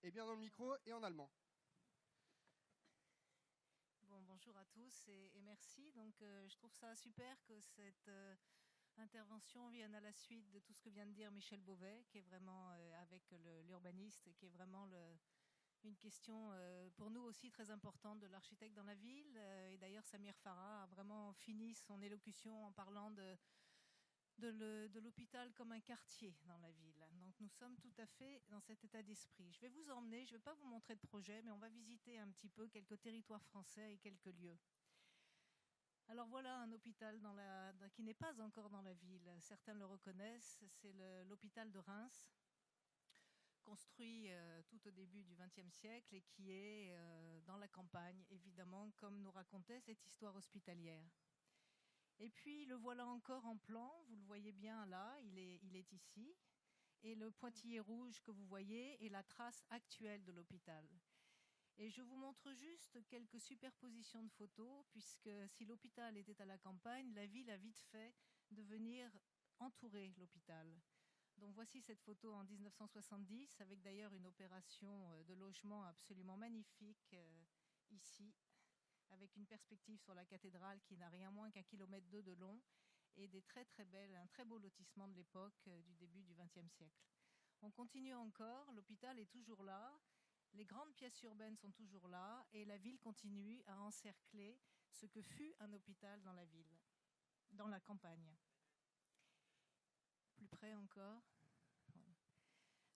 et bien dans le micro et en allemand. Bon, bonjour à tous et merci. Donc, je trouve ça super que cette intervention vienne à la suite de tout ce que vient de dire Michel Beauvais, qui est vraiment avec l'urbaniste, qui est vraiment une question pour nous aussi très importante de l'architecte dans la ville. Et d'ailleurs, Samir Farah a vraiment fini son élocution en parlant de l'hôpital comme un quartier dans la ville. Donc nous sommes tout à fait dans cet état d'esprit. Je vais vous emmener, je ne vais pas vous montrer de projet, mais on va visiter un petit peu quelques territoires français et quelques lieux. Alors voilà un hôpital qui n'est pas encore dans la ville. Certains le reconnaissent, c'est l'hôpital de Reims, construit tout au début du XXe siècle et qui est dans la campagne, évidemment, comme nous racontait cette histoire hospitalière. Et puis le voilà encore en plan, vous le voyez bien là, il est ici. Et le pointillé rouge que vous voyez est la trace actuelle de l'hôpital. Et je vous montre juste quelques superpositions de photos, puisque si l'hôpital était à la campagne, la ville a vite fait de venir entourer l'hôpital. Donc voici cette photo en 1970, avec d'ailleurs une opération de logement absolument magnifique ici, avec une perspective sur la cathédrale qui n'a rien moins qu'1,2 km de long et un très beau lotissement de l'époque du début du XXe siècle. On continue encore, l'hôpital est toujours là, les grandes pièces urbaines sont toujours là et la ville continue à encercler ce que fut un hôpital dans la ville, dans la campagne. Plus près encore. Voilà.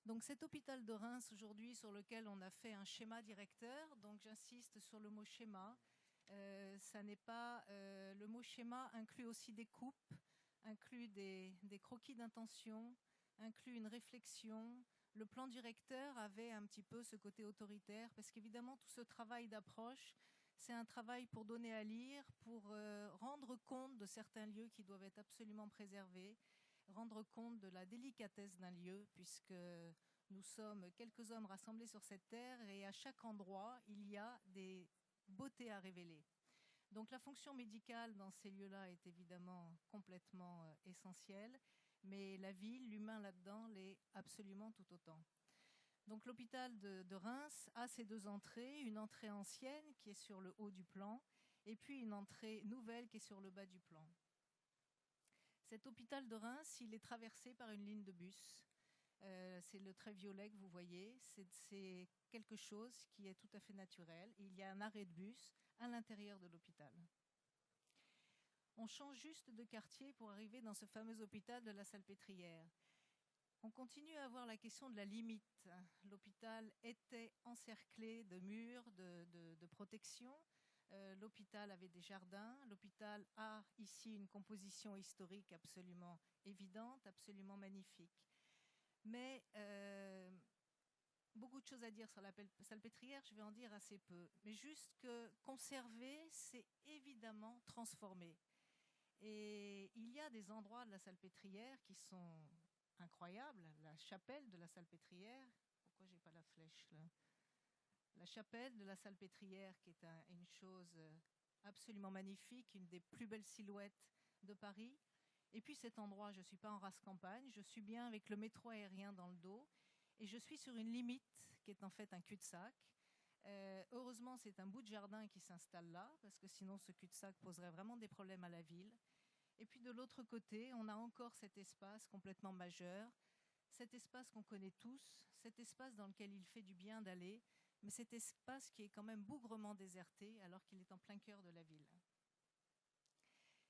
Donc cet hôpital de Reims aujourd'hui sur lequel on a fait un schéma directeur, donc j'insiste sur le mot schéma, ça n'est pas le mot schéma inclut aussi des coupes, inclut des croquis d'intention, inclut une réflexion. Le plan directeur avait un petit peu ce côté autoritaire parce qu'évidemment tout ce travail d'approche, c'est un travail pour donner à lire, pour rendre compte de certains lieux qui doivent être absolument préservés, rendre compte de la délicatesse d'un lieu puisque nous sommes quelques hommes rassemblés sur cette terre et à chaque endroit il y a des beauté à révéler. Donc la fonction médicale dans ces lieux-là est évidemment complètement essentielle, mais la ville, l'humain là-dedans, l'est absolument tout autant. Donc l'hôpital de Reims a ses deux entrées, une entrée ancienne qui est sur le haut du plan, et puis une entrée nouvelle qui est sur le bas du plan. Cet hôpital de Reims, il est traversé par une ligne de bus. C'est le trait violet que vous voyez. C'est quelque chose qui est tout à fait naturel. Il y a un arrêt de bus à l'intérieur de l'hôpital. On change juste de quartier pour arriver dans ce fameux hôpital de la Salpêtrière. On continue à avoir la question de la limite. L'hôpital était encerclé de murs, de protection. L'hôpital avait des jardins. L'hôpital a ici une composition historique absolument évidente, absolument magnifique. Mais beaucoup de choses à dire sur la Salpêtrière, je vais en dire assez peu. Mais juste que conserver, c'est évidemment transformer. Et il y a des endroits de la Salpêtrière qui sont incroyables. La chapelle de la Salpêtrière, pourquoi j'ai pas la flèche là? La chapelle de la Salpêtrière qui est une chose absolument magnifique, une des plus belles silhouettes de Paris. Et puis cet endroit, je ne suis pas en race campagne, je suis bien avec le métro aérien dans le dos. Et je suis sur une limite qui est en fait un cul-de-sac. Heureusement, c'est un bout de jardin qui s'installe là, parce que sinon ce cul-de-sac poserait vraiment des problèmes à la ville. Et puis de l'autre côté, on a encore cet espace complètement majeur, cet espace qu'on connaît tous, cet espace dans lequel il fait du bien d'aller, mais cet espace qui est quand même bougrement déserté alors qu'il est en plein cœur de la ville.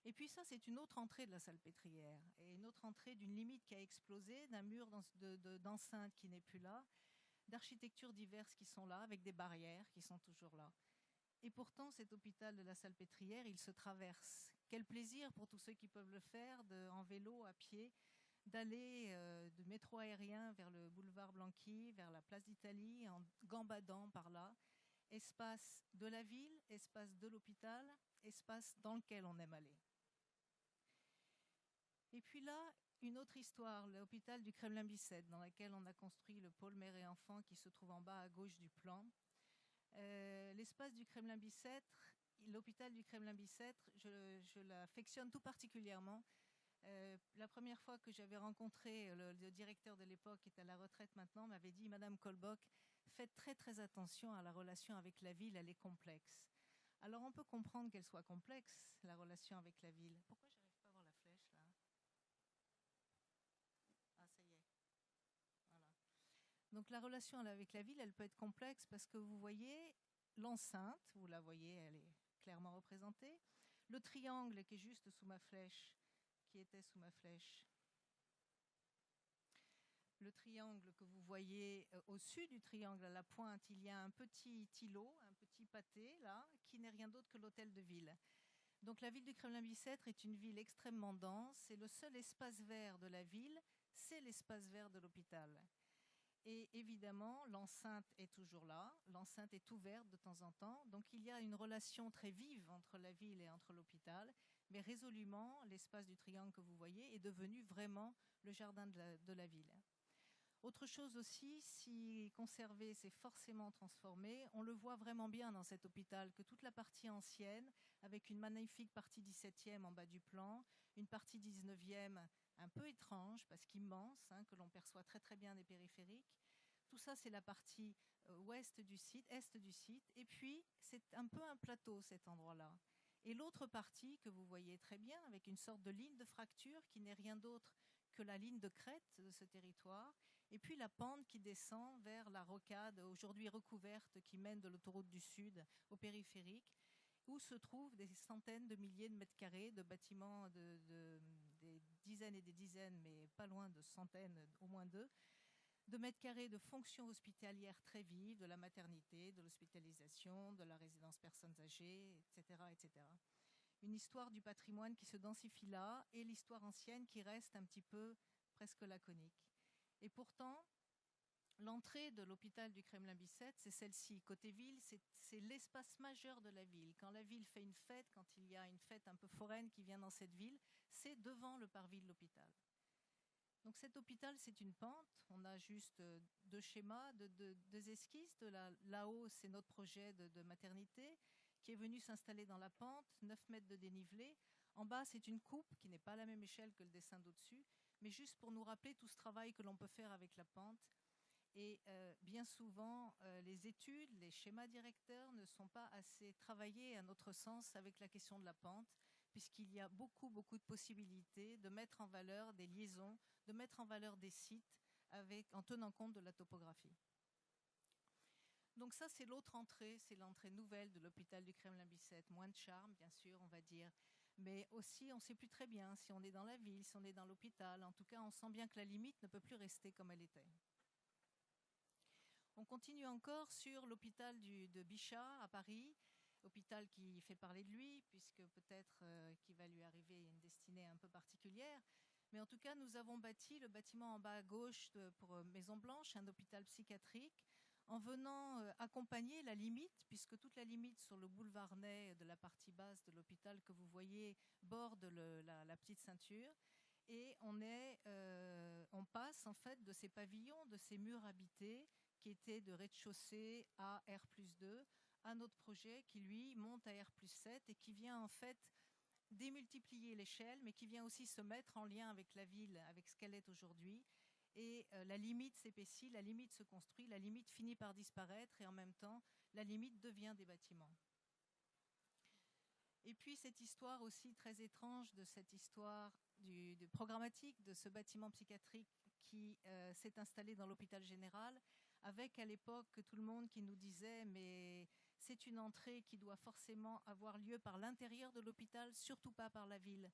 Et puis ça, c'est une autre entrée de la Salpêtrière, et une autre entrée d'une limite qui a explosé, d'un mur d'enceinte qui n'est plus là, d'architectures diverses qui sont là, avec des barrières qui sont toujours là. Et pourtant, cet hôpital de la Salpêtrière, il se traverse. Quel plaisir pour tous ceux qui peuvent le faire, en vélo, à pied, d'aller du métro aérien vers le boulevard Blanqui, vers la place d'Italie, en gambadant par là. Espace de la ville, espace de l'hôpital, espace dans lequel on aime aller. Et puis là, une autre histoire, l'hôpital du Kremlin-Bicêtre, dans lequel on a construit le pôle mère et enfant qui se trouve en bas à gauche du plan. L'espace du Kremlin-Bicêtre, l'hôpital du Kremlin-Bicêtre, je l'affectionne tout particulièrement. La première fois que j'avais rencontré le directeur de l'époque, qui est à la retraite maintenant, m'avait dit « Madame Kolbock, faites très très attention à la relation avec la ville, elle est complexe. Alors on peut comprendre qu'elle soit complexe, la relation avec la ville. Pourquoi j'arrive pas à voir la flèche là? Ah, ça y est. Voilà. Donc la relation avec la ville, elle peut être complexe parce que vous voyez l'enceinte, vous la voyez, elle est clairement représentée. Le triangle qui est juste sous ma flèche, qui était sous ma flèche. Le triangle que vous voyez au-dessus du triangle, à la pointe, il y a un petit îlot, un petit pâté là, qui n'est rien d'autre que l'hôtel de ville. Donc la ville du Kremlin-Bicêtre est une ville extrêmement dense et le seul espace vert de la ville, c'est l'espace vert de l'hôpital. Et évidemment, l'enceinte est toujours là, l'enceinte est ouverte de temps en temps, donc il y a une relation très vive entre la ville et entre l'hôpital, mais résolument, l'espace du triangle que vous voyez est devenu vraiment le jardin de la ville. Autre chose aussi, si conservé, c'est forcément transformé. On le voit vraiment bien dans cet hôpital, que toute la partie ancienne, avec une magnifique partie 17e en bas du plan, une partie 19e un peu étrange, parce qu'immense, que l'on perçoit très très bien des périphériques. Tout ça, c'est la partie ouest du site, est du site. Et puis, c'est un peu un plateau, cet endroit-là. Et l'autre partie, que vous voyez très bien, avec une sorte de ligne de fracture, qui n'est rien d'autre que la ligne de crête de ce territoire, et puis la pente qui descend vers la rocade, aujourd'hui recouverte, qui mène de l'autoroute du Sud au périphérique, où se trouvent des centaines de milliers de mètres carrés de bâtiments, des dizaines et des dizaines, mais pas loin de centaines, au moins deux, de mètres carrés de fonctions hospitalières très vives, de la maternité, de l'hospitalisation, de la résidence personnes âgées, etc., etc. Une histoire du patrimoine qui se densifie là, et l'histoire ancienne qui reste un petit peu presque laconique. Et pourtant, l'entrée de l'hôpital du Kremlin-Bicêtre, c'est celle-ci. Côté ville, c'est l'espace majeur de la ville. Quand la ville fait une fête, quand il y a une fête un peu foraine qui vient dans cette ville, c'est devant le parvis de l'hôpital. Donc cet hôpital, c'est une pente. On a juste deux schémas, deux esquisses. Là-haut, c'est notre projet de maternité qui est venu s'installer dans la pente, 9 mètres de dénivelé. En bas, c'est une coupe qui n'est pas à la même échelle que le dessin d'au-dessus, mais juste pour nous rappeler tout ce travail que l'on peut faire avec la pente. Et bien souvent, les études, les schémas directeurs ne sont pas assez travaillés à notre sens avec la question de la pente, puisqu'il y a beaucoup de possibilités de mettre en valeur des liaisons, de mettre en valeur des sites en tenant compte de la topographie. Donc ça, c'est l'autre entrée, c'est l'entrée nouvelle de l'hôpital du Kremlin-Bicêtre. Moins de charme, bien sûr, on va dire. Mais aussi, on ne sait plus très bien si on est dans la ville, si on est dans l'hôpital. En tout cas, on sent bien que la limite ne peut plus rester comme elle était. On continue encore sur l'hôpital de Bichat à Paris, hôpital qui fait parler de lui, puisque peut-être qu'il va lui arriver une destinée un peu particulière. Mais en tout cas, nous avons bâti le bâtiment en bas à gauche pour Maison Blanche, un hôpital psychiatrique, en venant accompagner la limite, puisque toute la limite sur le boulevard Ney de la partie basse de l'hôpital que vous voyez borde la petite ceinture. Et on passe en fait de ces pavillons, de ces murs habités, qui était de rez-de-chaussée à R+2, à notre projet qui, lui, monte à R+7 et qui vient en fait démultiplier l'échelle, mais qui vient aussi se mettre en lien avec la ville, avec ce qu'elle est aujourd'hui. Et la limite s'épaissit, la limite se construit, la limite finit par disparaître et en même temps, la limite devient des bâtiments. Et puis cette histoire aussi très étrange de cette histoire du programmatique de ce bâtiment psychiatrique qui s'est installé dans l'hôpital général, avec à l'époque tout le monde qui nous disait mais c'est une entrée qui doit forcément avoir lieu par l'intérieur de l'hôpital, surtout pas par la ville.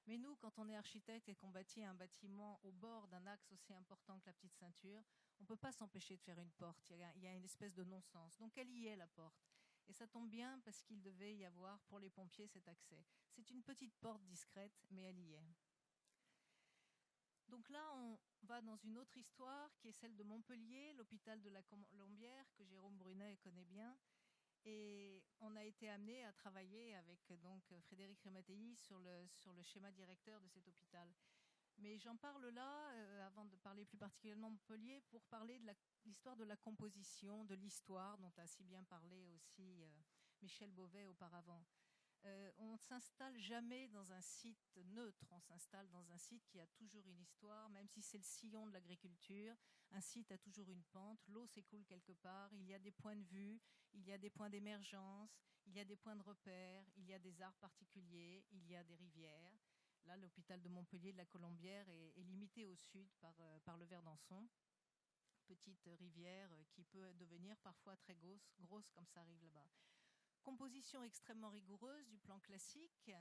Mais nous, quand on est architecte et qu'on bâtit un bâtiment au bord d'un axe aussi important que la petite ceinture, on ne peut pas s'empêcher de faire une porte. Il y a une espèce de non-sens. Donc elle y est, la porte. Et ça tombe bien parce qu'il devait y avoir pour les pompiers cet accès. C'est une petite porte discrète, mais elle y est. Donc là, on va dans une autre histoire qui est celle de Montpellier, l'hôpital de la Colombière, que Jérôme Brunet connaît bien. Et on a été amené à travailler avec donc Frédéric Rematei sur le schéma directeur de cet hôpital. Mais j'en parle là, avant de parler plus particulièrement de Montpellier, pour parler de l'histoire de la composition, de l'histoire, dont a si bien parlé aussi Michel Beauvais auparavant. On ne s'installe jamais dans un site neutre, on s'installe dans un site qui a toujours une histoire, même si c'est le sillon de l'agriculture. Un site a toujours une pente, l'eau s'écoule quelque part, il y a des points de vue, il y a des points d'émergence, il y a des points de repère, il y a des arbres particuliers, il y a des rivières. Là, l'hôpital de Montpellier de la Colombière est limité au sud par le Verdançon, petite rivière qui peut devenir parfois très grosse comme ça arrive là-bas. Composition extrêmement rigoureuse du plan classique,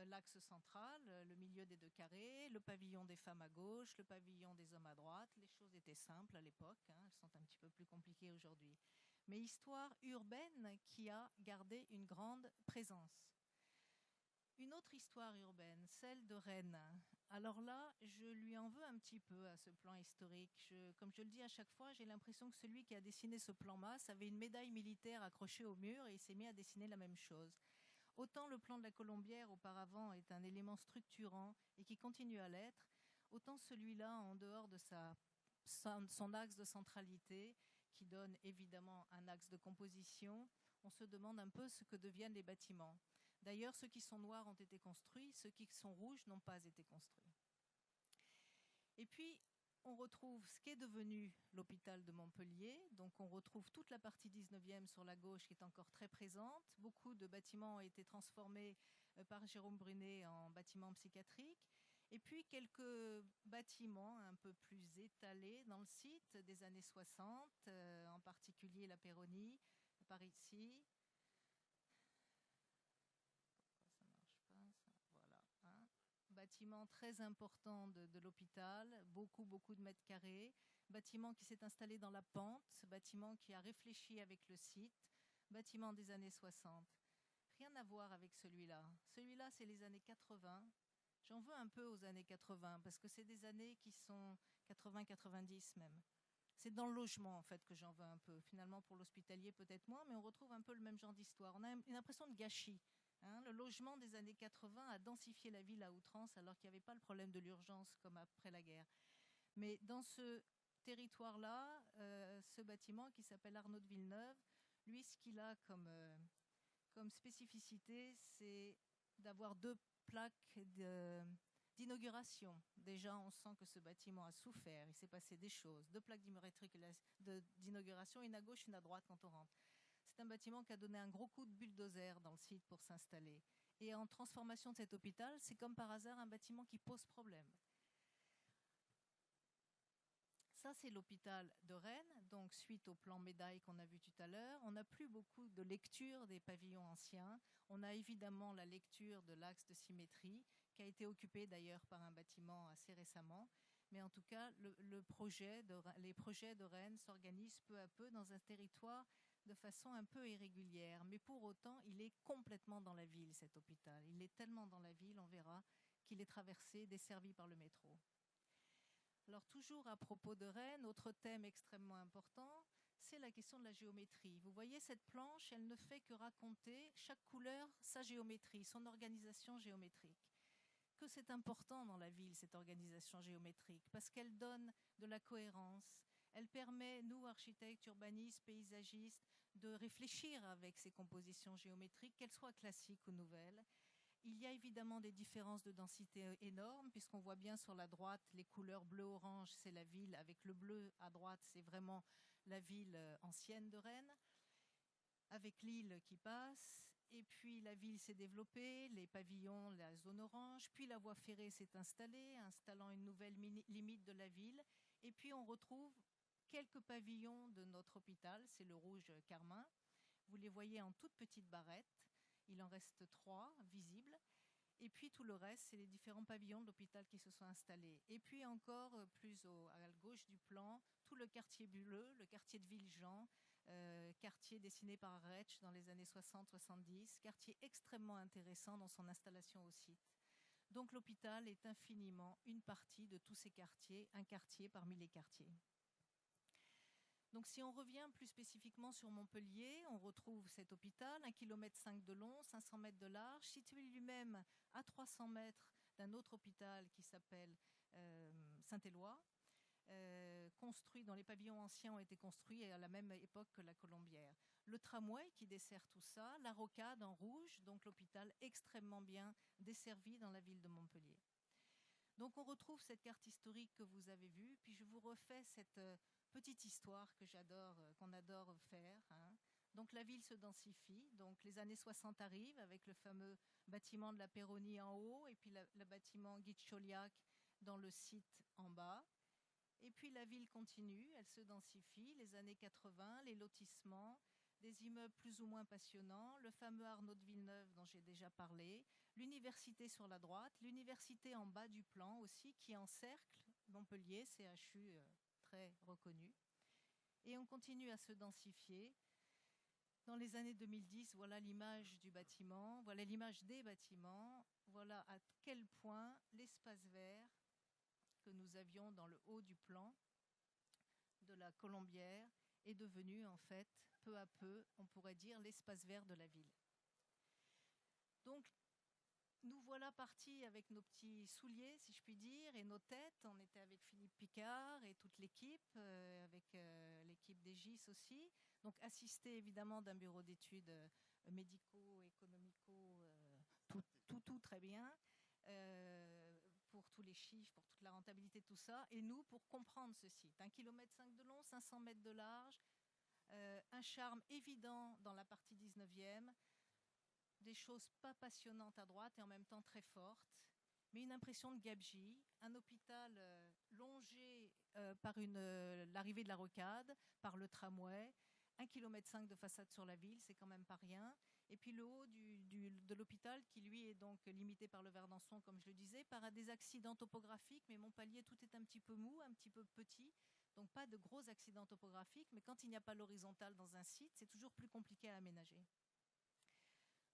l'axe central, le milieu des deux carrés, le pavillon des femmes à gauche, le pavillon des hommes à droite. Les choses étaient simples à l'époque, hein, elles sont un petit peu plus compliquées aujourd'hui. Mais histoire urbaine qui a gardé une grande présence. Une autre histoire urbaine, celle de Rennes. Alors là, je lui en veux un petit peu à ce plan historique. Comme je le dis à chaque fois, j'ai l'impression que celui qui a dessiné ce plan masse avait une médaille militaire accrochée au mur et il s'est mis à dessiner la même chose. Autant le plan de la Colombière auparavant est un élément structurant et qui continue à l'être, autant celui-là, en dehors de son axe de centralité, qui donne évidemment un axe de composition, on se demande un peu ce que deviennent les bâtiments. D'ailleurs, ceux qui sont noirs ont été construits, ceux qui sont rouges n'ont pas été construits. Et puis, on retrouve ce qu'est devenu l'hôpital de Montpellier. Donc, on retrouve toute la partie 19e sur la gauche qui est encore très présente. Beaucoup de bâtiments ont été transformés par Jérôme Brunet en bâtiments psychiatriques. Et puis, quelques bâtiments un peu plus étalés dans le site des années 60, en particulier la Péronie, par ici. Bâtiment très important de l'hôpital, beaucoup de mètres carrés, bâtiment qui s'est installé dans la pente, bâtiment qui a réfléchi avec le site, bâtiment des années 60. Rien à voir avec celui-là. Celui-là, c'est les années 80. J'en veux un peu aux années 80 parce que c'est des années qui sont 80-90 même. C'est dans le logement en fait que j'en veux un peu. Finalement pour l'hospitalier peut-être moins, mais on retrouve un peu le même genre d'histoire. On a une impression de gâchis. Hein, le logement des années 80 a densifié la ville à outrance alors qu'il n'y avait pas le problème de l'urgence comme après la guerre. Mais dans ce territoire-là, ce bâtiment qui s'appelle Arnaud de Villeneuve, lui, ce qu'il a comme spécificité, c'est d'avoir deux plaques d'inauguration. Déjà, on sent que ce bâtiment a souffert, il s'est passé des choses. Deux plaques d'inauguration, une à gauche, une à droite quand on rentre. C'est un bâtiment qui a donné un gros coup de bulldozer dans le site pour s'installer. Et en transformation de cet hôpital, c'est comme par hasard un bâtiment qui pose problème. Ça, c'est l'hôpital de Rennes, donc suite au plan médaille qu'on a vu tout à l'heure. On n'a plus beaucoup de lecture des pavillons anciens. On a évidemment la lecture de l'axe de symétrie, qui a été occupé d'ailleurs par un bâtiment assez récemment. Mais en tout cas, les projets de Rennes s'organisent peu à peu dans un territoire de façon un peu irrégulière. Mais pour autant, il est complètement dans la ville, cet hôpital. Il est tellement dans la ville, on verra, qu'il est traversé, desservi par le métro. Alors toujours à propos de Rennes, autre thème extrêmement important, c'est la question de la géométrie. Vous voyez cette planche, elle ne fait que raconter chaque couleur sa géométrie, son organisation géométrique. Que c'est important dans la ville, cette organisation géométrique, parce qu'elle donne de la cohérence, elle permet, nous, architectes, urbanistes, paysagistes, de réfléchir avec ces compositions géométriques, qu'elles soient classiques ou nouvelles. Il y a évidemment des différences de densité énormes, puisqu'on voit bien sur la droite les couleurs bleu-orange, c'est la ville, avec le bleu à droite, c'est vraiment la ville ancienne de Rennes, avec l'île qui passe, et puis la ville s'est développée, les pavillons, la zone orange, puis la voie ferrée s'est installée, installant une nouvelle limite de la ville, et puis on retrouve quelques pavillons de notre hôpital, c'est le rouge carmin, vous les voyez en toute petite barrette. Il en reste 3 visibles. Et puis tout le reste, c'est les différents pavillons de l'hôpital qui se sont installés. Et puis encore plus à gauche du plan, tout le quartier bleu, le quartier de Villejean, quartier dessiné par Retsch dans les années 60-70, quartier extrêmement intéressant dans son installation au site. Donc l'hôpital est infiniment une partie de tous ces quartiers, un quartier parmi les quartiers. Donc si on revient plus spécifiquement sur Montpellier, on retrouve cet hôpital, 1,5 km de long, 500 mètres de large, situé lui-même à 300 mètres d'un autre hôpital qui s'appelle Saint-Éloi, construits, dont les pavillons anciens ont été construits à la même époque que la Colombière. Le tramway qui dessert tout ça, la rocade en rouge, donc l'hôpital extrêmement bien desservi dans la ville de Montpellier. Donc on retrouve cette carte historique que vous avez vue, puis je vous refais cette petite histoire que j'adore, qu'on adore faire. Hein. Donc la ville se densifie, donc les années 60 arrivent avec le fameux bâtiment de la Péronie en haut et puis le bâtiment Guicholiac dans le site en bas. Et puis la ville continue, elle se densifie, les années 80, les lotissements, des immeubles plus ou moins passionnants, le fameux Arnaud de Villeneuve dont j'ai déjà parlé, l'université sur la droite, l'université en bas du plan aussi qui encercle Montpellier, CHU très reconnu. Et on continue à se densifier. Dans les années 2010, voilà l'image du bâtiment, voilà l'image des bâtiments, voilà à quel point l'espace vert que nous avions dans le haut du plan de la Colombière est devenu en fait peu à peu, on pourrait dire, l'espace vert de la ville. Donc nous voilà partis avec nos petits souliers, si je puis dire, et nos têtes. On était avec Philippe Picard et toute l'équipe, avec l'équipe des GIS aussi. Donc assisté évidemment d'un bureau d'études médicaux, économico, tout très bien. Pour tous les chiffres, pour toute la rentabilité, tout ça, et nous pour comprendre ce site. 1,5 km de long, 500 mètres de large, un charme évident dans la partie 19e, des choses pas passionnantes à droite et en même temps très fortes, mais une impression de gabegie, un hôpital longé par l'arrivée de la rocade, par le tramway, 1,5 km de façade sur la ville, c'est quand même pas rien. Et puis le haut de l'hôpital qui lui est donc limité par le Verdançon, comme je le disais, par des accidents topographiques, mais Montpellier tout est un petit peu mou, un petit peu petit, donc pas de gros accidents topographiques, mais quand il n'y a pas l'horizontale dans un site, c'est toujours plus compliqué à aménager.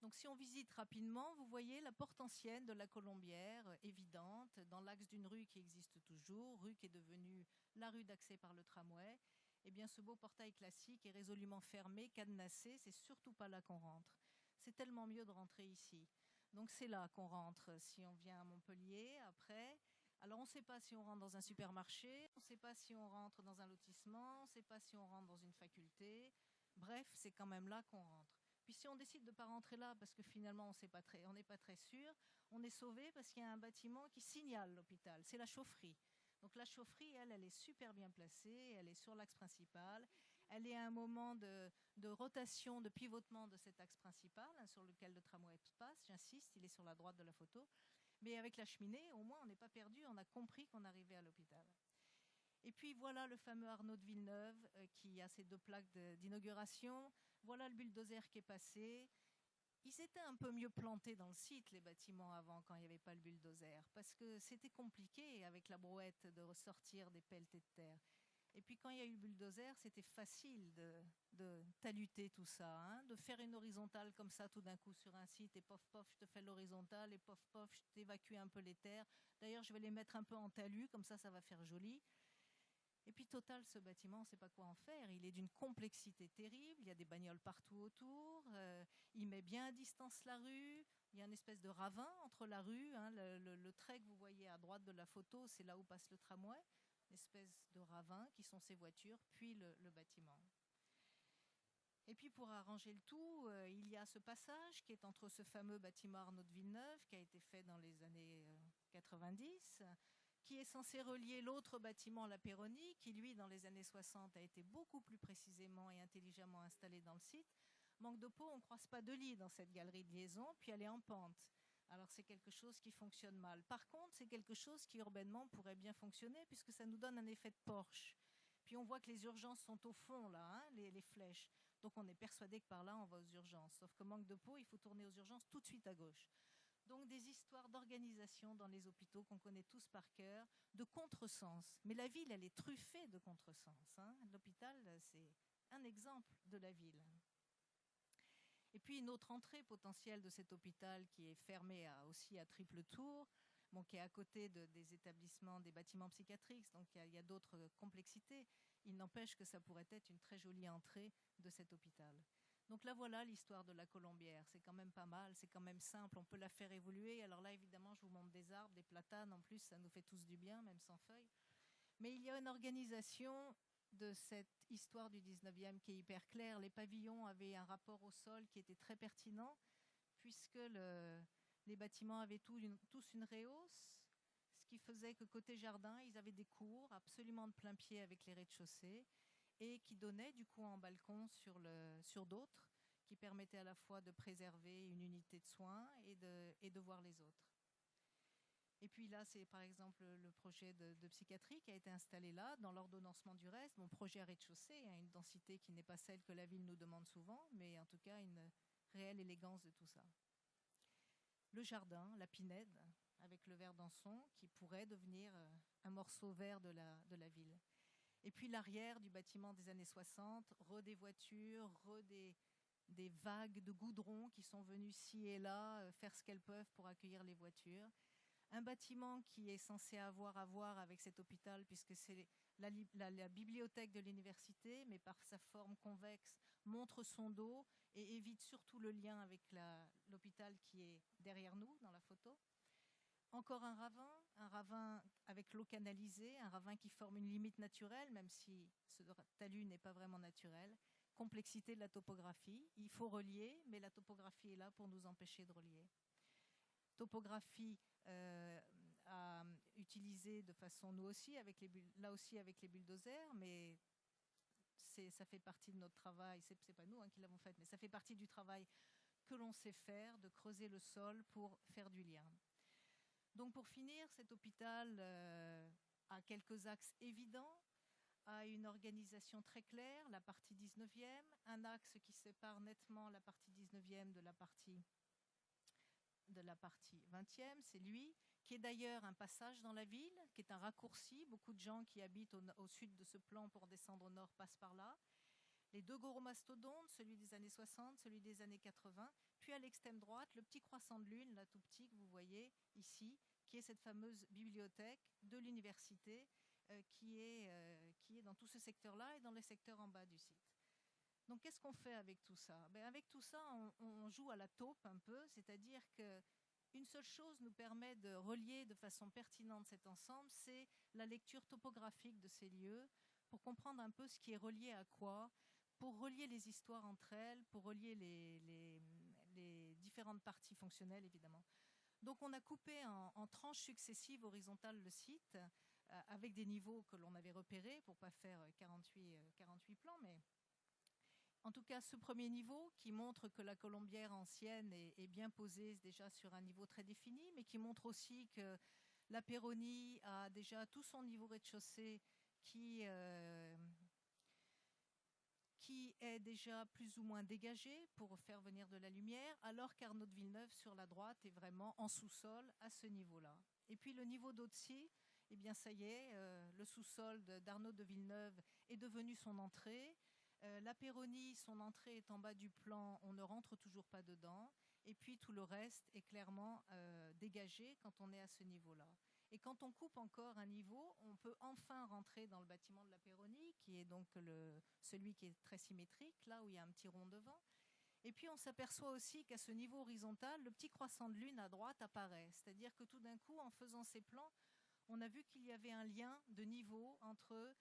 Donc si on visite rapidement, vous voyez la porte ancienne de la Colombière, évidente, dans l'axe d'une rue qui existe toujours, rue qui est devenue la rue d'accès par le tramway. Eh bien ce beau portail classique est résolument fermé, cadenassé, c'est surtout pas là qu'on rentre. C'est tellement mieux de rentrer ici. Donc c'est là qu'on rentre si on vient à Montpellier après. Alors on ne sait pas si on rentre dans un supermarché, on ne sait pas si on rentre dans un lotissement, on ne sait pas si on rentre dans une faculté. Bref, c'est quand même là qu'on rentre. Puis si on décide de ne pas rentrer là parce que finalement on n'est pas très sûr, on est sauvé parce qu'il y a un bâtiment qui signale l'hôpital, c'est la chaufferie. Donc la chaufferie, elle est super bien placée, elle est sur l'axe principal, elle est à un moment de rotation, de pivotement de cet axe principal hein, sur lequel le tramway passe, j'insiste, il est sur la droite de la photo. Mais avec la cheminée, au moins on n'est pas perdu, on a compris qu'on arrivait à l'hôpital. Et puis voilà le fameux Arnaud de Villeneuve qui a ses 2 plaques d'inauguration. Voilà le bulldozer qui est passé. Ils étaient un peu mieux plantés dans le site, les bâtiments, avant, quand il n'y avait pas le bulldozer, parce que c'était compliqué avec la brouette de ressortir des pelletées de terre. Et puis quand il y a eu le bulldozer, c'était facile de taluter tout ça, hein, de faire une horizontale comme ça tout d'un coup sur un site, et pof pof, je te fais l'horizontale, et pof pof, je t'évacue un peu les terres. D'ailleurs, je vais les mettre un peu en talus, comme ça va faire joli. Et puis total, ce bâtiment, on ne sait pas quoi en faire. Il est d'une complexité terrible, il y a des bagnoles partout autour, il met bien à distance la rue, il y a une espèce de ravin entre la rue, hein, le trait que vous voyez à droite de la photo, c'est là où passe le tramway, une espèce de ravin qui sont ces voitures, puis le bâtiment. Et puis pour arranger le tout, il y a ce passage qui est entre ce fameux bâtiment Arnaud de Villeneuve, qui a été fait dans les années 90, qui est censé relier l'autre bâtiment, la Péronie, qui lui, dans les années 60, a été beaucoup plus précisément et intelligemment installé dans le site. Manque de peau, on ne croise pas de lit dans cette galerie de liaison, puis elle est en pente. Alors c'est quelque chose qui fonctionne mal. Par contre, c'est quelque chose qui urbainement pourrait bien fonctionner, puisque ça nous donne un effet de Porsche. Puis on voit que les urgences sont au fond, là, hein, les flèches. Donc on est persuadé que par là, on va aux urgences. Sauf que manque de peau, il faut tourner aux urgences tout de suite à gauche. Donc des histoires d'organisation dans les hôpitaux qu'on connaît tous par cœur, de contresens. Mais la ville, elle est truffée de contresens. Hein. L'hôpital, c'est un exemple de la ville. Et puis une autre entrée potentielle de cet hôpital qui est fermée aussi à triple tour, bon, qui est à côté des établissements, des bâtiments psychiatriques, donc il y a d'autres complexités. Il n'empêche que ça pourrait être une très jolie entrée de cet hôpital. Donc là, voilà l'histoire de la Colombière. C'est quand même pas mal, c'est quand même simple, on peut la faire évoluer. Alors là, évidemment, je vous montre des arbres, des platanes. En plus, ça nous fait tous du bien, même sans feuilles. Mais il y a une organisation de cette histoire du 19e qui est hyper claire. Les pavillons avaient un rapport au sol qui était très pertinent, puisque les bâtiments avaient tous une rehausse, ce qui faisait que côté jardin, ils avaient des cours absolument de plein pied avec les rez-de-chaussée, et qui donnaient du coup en balcon sur d'autres, qui permettaient à la fois de préserver une unité de soins et de voir les autres. Et puis là, c'est par exemple le projet de psychiatrie qui a été installé là, dans l'ordonnancement du reste. Mon projet à rez-de-chaussée, une densité qui n'est pas celle que la ville nous demande souvent, mais en tout cas une réelle élégance de tout ça. Le jardin, la pinède, avec le vert d'Anson, qui pourrait devenir un morceau vert de la ville. Et puis l'arrière du bâtiment des années 60, des voitures, des vagues de goudron qui sont venues ci et là faire ce qu'elles peuvent pour accueillir les voitures. Un bâtiment qui est censé avoir à voir avec cet hôpital, puisque c'est la bibliothèque de l'université, mais par sa forme convexe, montre son dos et évite surtout le lien avec l'hôpital qui est derrière nous dans la photo. Encore un ravin avec l'eau canalisée, un ravin qui forme une limite naturelle, même si ce talus n'est pas vraiment naturel. Complexité de la topographie. Il faut relier, mais la topographie est là pour nous empêcher de relier. Topographie à utiliser de façon, nous aussi, là aussi avec les bulldozers, mais ça fait partie de notre travail. C'est pas nous qui l'avons fait, mais ça fait partie du travail que l'on sait faire, de creuser le sol pour faire du lien. Donc pour finir, cet hôpital a quelques axes évidents, a une organisation très claire, la partie 19e, un axe qui sépare nettement la partie 19e de la partie 20e, c'est lui, qui est d'ailleurs un passage dans la ville, qui est un raccourci. Beaucoup de gens qui habitent au sud de ce plan pour descendre au nord passent par là. Les deux gros mastodontes, celui des années 60, celui des années 80, puis à l'extrême droite, le petit croissant de lune, là tout petit que vous voyez ici, qui est cette fameuse bibliothèque de l'université qui est dans tout ce secteur-là et dans les secteurs en bas du site. Donc qu'est-ce qu'on fait avec tout ça ? Avec tout ça, on joue à la taupe un peu, c'est-à-dire qu'une seule chose nous permet de relier de façon pertinente cet ensemble, c'est la lecture topographique de ces lieux, pour comprendre un peu ce qui est relié à quoi, pour relier les histoires entre elles, pour relier les différentes parties fonctionnelles, évidemment. Donc on a coupé en tranches successives horizontales le site, avec des niveaux que l'on avait repérés, pour ne pas faire 48 plans, mais en tout cas ce premier niveau qui montre que la colombière ancienne est bien posée déjà sur un niveau très défini, mais qui montre aussi que la Péronie a déjà tout son niveau rez-de-chaussée qui est déjà plus ou moins dégagé pour faire venir de la lumière, alors qu'Arnaud de Villeneuve sur la droite est vraiment en sous-sol à ce niveau-là. Et puis le niveau d'au-dessus, eh bien ça y est, le sous-sol d'Arnaud de Villeneuve est devenu son entrée. La Péronie, son entrée est en bas du plan, on ne rentre toujours pas dedans. Et puis tout le reste est clairement dégagé quand on est à ce niveau-là. Et quand on coupe encore un niveau, on peut enfin rentrer dans le bâtiment de la Péronie, qui est donc celui qui est très symétrique, là où il y a un petit rond devant. Et puis on s'aperçoit aussi qu'à ce niveau horizontal, le petit croissant de lune à droite apparaît. C'est-à-dire que tout d'un coup, en faisant ces plans, on a vu qu'il y avait un lien de niveau entre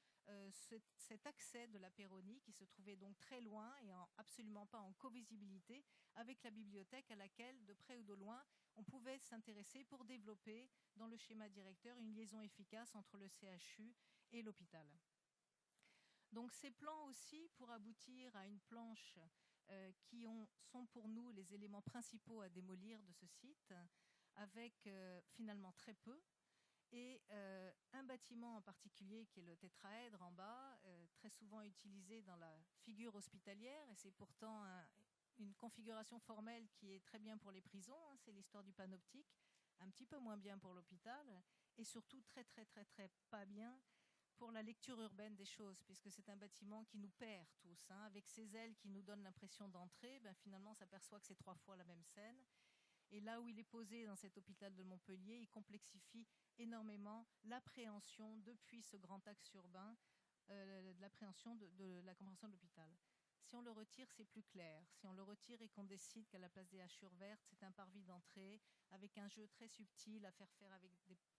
cet accès de la Péronie, qui se trouvait donc très loin et absolument pas en covisibilité, avec la bibliothèque à laquelle, de près ou de loin, on pouvait s'intéresser pour développer dans le schéma directeur une liaison efficace entre le CHU et l'hôpital. Donc ces plans aussi, pour aboutir à une planche qui sont pour nous les éléments principaux à démolir de ce site, avec finalement très peu, et un bâtiment en particulier qui est le tétraèdre en bas, très souvent utilisé dans la figure hospitalière, et c'est pourtant une configuration formelle qui est très bien pour les prisons, c'est l'histoire du panoptique, un petit peu moins bien pour l'hôpital, et surtout très très très très pas bien pour la lecture urbaine des choses, puisque c'est un bâtiment qui nous perd tous, avec ses ailes qui nous donnent l'impression d'entrer, finalement on s'aperçoit que c'est 3 fois la même scène. Et là où il est posé dans cet hôpital de Montpellier, il complexifie énormément l'appréhension depuis ce grand axe urbain, de l'appréhension de la compréhension de l'hôpital. Si on le retire, c'est plus clair. Si on le retire et qu'on décide qu'à la place des hachures vertes, c'est un parvis d'entrée avec un jeu très subtil à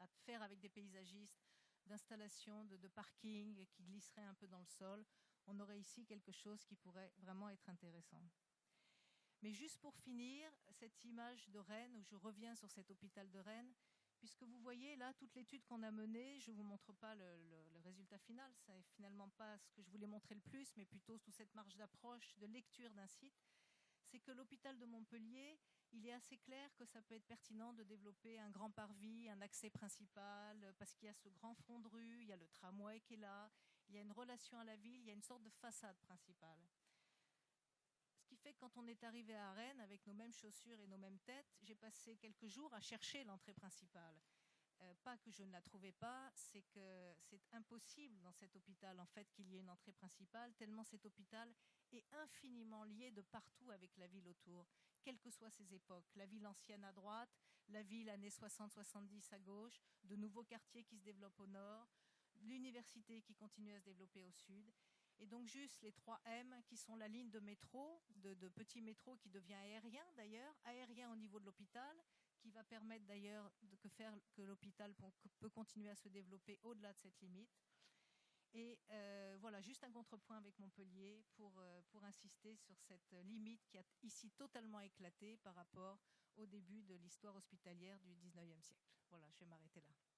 faire avec des paysagistes d'installation, de parking qui glisserait un peu dans le sol, on aurait ici quelque chose qui pourrait vraiment être intéressant. Mais juste pour finir, cette image de Rennes, où je reviens sur cet hôpital de Rennes, puisque vous voyez là, toute l'étude qu'on a menée, je ne vous montre pas le résultat final, c'est finalement pas ce que je voulais montrer le plus, mais plutôt toute cette marge d'approche, de lecture d'un site, c'est que l'hôpital de Montpellier, il est assez clair que ça peut être pertinent de développer un grand parvis, un accès principal, parce qu'il y a ce grand front de rue, il y a le tramway qui est là, il y a une relation à la ville, il y a une sorte de façade principale. Ce qui fait que quand on est arrivé à Rennes avec nos mêmes chaussures et nos mêmes têtes, j'ai passé quelques jours à chercher l'entrée principale. Pas que je ne la trouvais pas, c'est que c'est impossible dans cet hôpital en fait qu'il y ait une entrée principale, tellement cet hôpital est infiniment lié de partout avec la ville autour, quelles que soient ses époques. La ville ancienne à droite, la ville années 60-70 à gauche, de nouveaux quartiers qui se développent au nord, l'université qui continue à se développer au sud. Et donc juste les 3 M qui sont la ligne de métro, de petit métro qui devient aérien d'ailleurs, aérien au niveau de l'hôpital, qui va permettre d'ailleurs que l'hôpital peut continuer à se développer au-delà de cette limite. Et voilà, juste un contrepoint avec Montpellier pour insister sur cette limite qui a ici totalement éclaté par rapport au début de l'histoire hospitalière du 19e siècle. Voilà, je vais m'arrêter là.